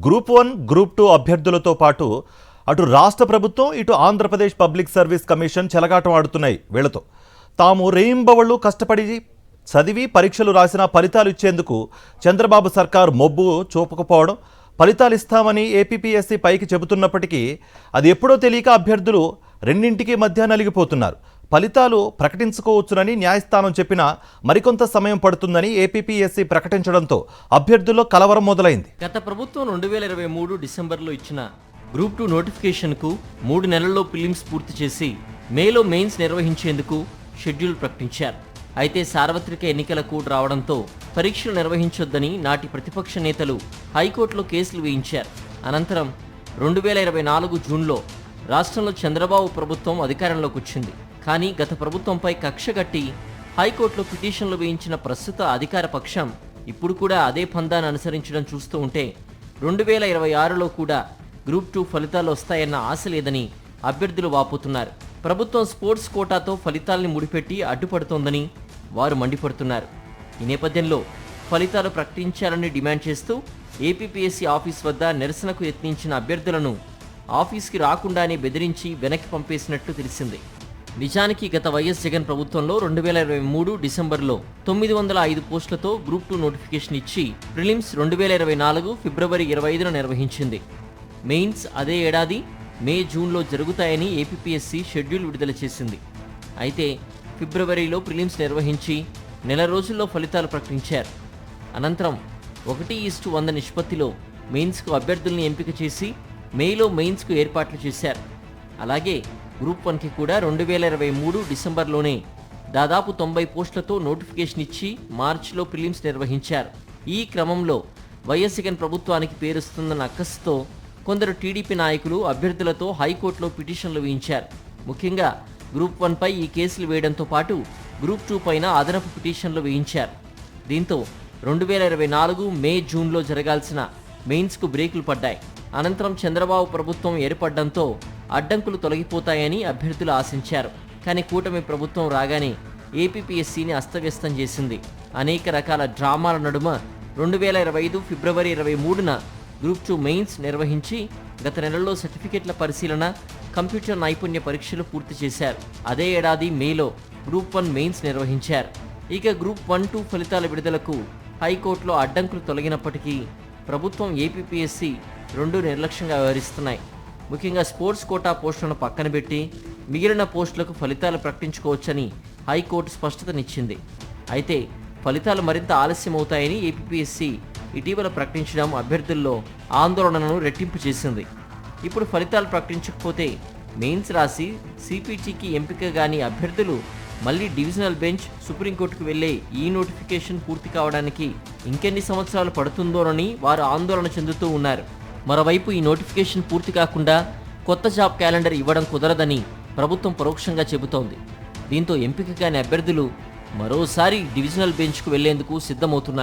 Group 1, group 2 అభ్యర్థులతో పాటు అటు రాష్ట్ర ప్రభుత్వం ఇటు ఆంధ్రప్రదేశ్ పబ్లిక్ సర్వీస్ కమిషన్ చెలగాటం ఆడుతున్నాయి. వీళ్లతో తాము రేయింబవళ్ళు కష్టపడి చదివి పరీక్షలు రాసిన ఫలితాలు ఇచ్చేందుకు చంద్రబాబు సర్కార్ మొబ్బు చూపకపోవడం, ఫలితాలు ఇస్తామని ఏపీపీఎస్సీ పైకి చెబుతున్నప్పటికీ అది ఎప్పుడో తెలియక అభ్యర్థులు రెండింటికి మధ్య నలిగిపోతున్నారు. ఫలితాలు ప్రకటించుకోవచ్చునని న్యాయస్థానం చెప్పినా మరికొంత సమయం పడుతుందని ఏపీపీఎస్సీ ప్రకటించడంతో అభ్యర్థుల్లో కలవరం మొదలైంది. గత ప్రభుత్వం 2023 డిసెంబర్లో ఇచ్చిన గ్రూప్ 2 నోటిఫికేషన్కు 3 నెలల్లో ప్రిలిమ్స్ పూర్తి చేసి మేలో మెయిన్స్ నిర్వహించేందుకు షెడ్యూల్ ప్రకటించారు. అయితే సార్వత్రిక ఎన్నికల కోడ్ రావడంతో పరీక్షలు నిర్వహించొద్దని నాటి ప్రతిపక్ష నేతలు హైకోర్టులో కేసులు వేయించారు. అనంతరం 2024 జూన్లో రాష్ట్రంలో చంద్రబాబు ప్రభుత్వం అధికారంలోకి వచ్చింది. కానీ గత ప్రభుత్వంపై కక్షగట్టి హైకోర్టులో పిటిషన్లు వేయించిన ప్రస్తుత అధికార పక్షం ఇప్పుడు కూడా అదే పందాన్ని అనుసరించడం చూస్తూ ఉంటే 2026లో కూడా గ్రూప్ 2 ఫలితాలు వస్తాయన్న ఆశ లేదని అభ్యర్థులు వాపోతున్నారు. ప్రభుత్వం స్పోర్ట్స్ కోటాతో ఫలితాల్ని ముడిపెట్టి అడ్డుపడుతోందని వారు మండిపడుతున్నారు. ఈ నేపథ్యంలో ఫలితాలు ప్రకటించాలని డిమాండ్ చేస్తూ ఏపీపీఎస్సీ ఆఫీస్ వద్ద నిరసనకు యత్నించిన అభ్యర్థులను ఆఫీస్కి రాకుండానే బెదిరించి వెనక్కి పంపేసినట్టు తెలిసింది. నిజానికి గత వైఎస్ జగన్ ప్రభుత్వంలో 2023 డిసెంబర్లో 905 పోస్టులతో గ్రూప్ 2 నోటిఫికేషన్ ఇచ్చి ప్రిలిమ్స్ 2024 ఫిబ్రవరి 25న నిర్వహించింది. మెయిన్స్ అదే ఏడాది మే, జూన్లో జరుగుతాయని ఏపీపీఎస్సీ షెడ్యూల్ విడుదల చేసింది. అయితే ఫిబ్రవరిలో ప్రిలిమ్స్ నిర్వహించి నెల రోజుల్లో ఫలితాలు ప్రకటించారు. అనంతరం 1:100 నిష్పత్తిలో మెయిన్స్కు అభ్యర్థుల్ని ఎంపిక చేసి మేలో మెయిన్స్కు ఏర్పాట్లు చేశారు. అలాగే గ్రూప్ 1కి కూడా 2023 డిసెంబర్లోనే దాదాపు 90 పోస్టులతో నోటిఫికేషన్ ఇచ్చి మార్చిలో ప్రిలిమ్స్ నిర్వహించారు. ఈ క్రమంలో వైఎస్ జగన్ ప్రభుత్వానికి పేరుస్తుందన్న అక్కసుతో కొందరు టీడీపీ నాయకులు అభ్యర్థులతో హైకోర్టులో పిటిషన్లు వేయించారు. ముఖ్యంగా గ్రూప్ 1పై ఈ కేసులు వేయడంతో పాటు గ్రూప్ 2 పైన అదనపు పిటిషన్లు వేయించారు. దీంతో 2024 మే, జూన్లో జరగాల్సిన మెయిన్స్కు బ్రేకులు పడ్డాయి. అనంతరం చంద్రబాబు ప్రభుత్వం ఏర్పడడంతో అడ్డంకులు తొలగిపోతాయని అభ్యర్థులు ఆశించారు. కానీ కూటమి ప్రభుత్వం రాగానే ఏపీపీఎస్సీని అస్తవ్యస్తం చేసింది. అనేక రకాల డ్రామాల నడుమ 2025 ఫిబ్రవరి 23న గ్రూప్ 2 మెయిన్స్ నిర్వహించి గత నెలలో సర్టిఫికెట్ల పరిశీలన, కంప్యూటర్ నైపుణ్య పరీక్షలు పూర్తి చేశారు. అదే ఏడాది మేలో గ్రూప్ 1 మెయిన్స్ నిర్వహించారు. ఇక గ్రూప్ 1, 2 ఫలితాల విడుదలకు హైకోర్టులో అడ్డంకులు తొలగినప్పటికీ ప్రభుత్వం, ఏపీపీఎస్సీ రెండూ నిర్లక్ష్యంగా వ్యవహరిస్తున్నాయి. ముఖ్యంగా స్పోర్ట్స్ కోటా పోస్టులను పక్కన పెట్టి మిగిలిన పోస్టులకు ఫలితాలు ప్రకటించుకోవచ్చని హైకోర్టు స్పష్టతనిచ్చింది. అయితే ఫలితాలు మరింత ఆలస్యమవుతాయని ఏపీపీఎస్సీ ఇటీవల ప్రకటించడం అభ్యర్థుల్లో ఆందోళనను రెట్టింపు చేసింది. ఇప్పుడు ఫలితాలు ప్రకటించకపోతే మెయిన్స్ రాసి సిపిటికి ఎంపిక కాని అభ్యర్థులు మళ్ళీ డివిజనల్ బెంచ్, సుప్రీంకోర్టుకు వెళ్లే ఈ నోటిఫికేషన్ పూర్తి కావడానికి ఇంకెన్ని సంవత్సరాలు పడుతుందోనని వారు ఆందోళన చెందుతూ ఉన్నారు. మరోవైపు ఈ నోటిఫికేషన్ పూర్తి కాకుండా కొత్త జాబ్ క్యాలెండర్ ఇవ్వడం కుదరదని ప్రభుత్వం పరోక్షంగా చెబుతోంది. దీంతో ఎంపిక కాని అభ్యర్థులు మరోసారి డివిజనల్ బెంచ్కు వెళ్లేందుకు సిద్ధమవుతున్నారు.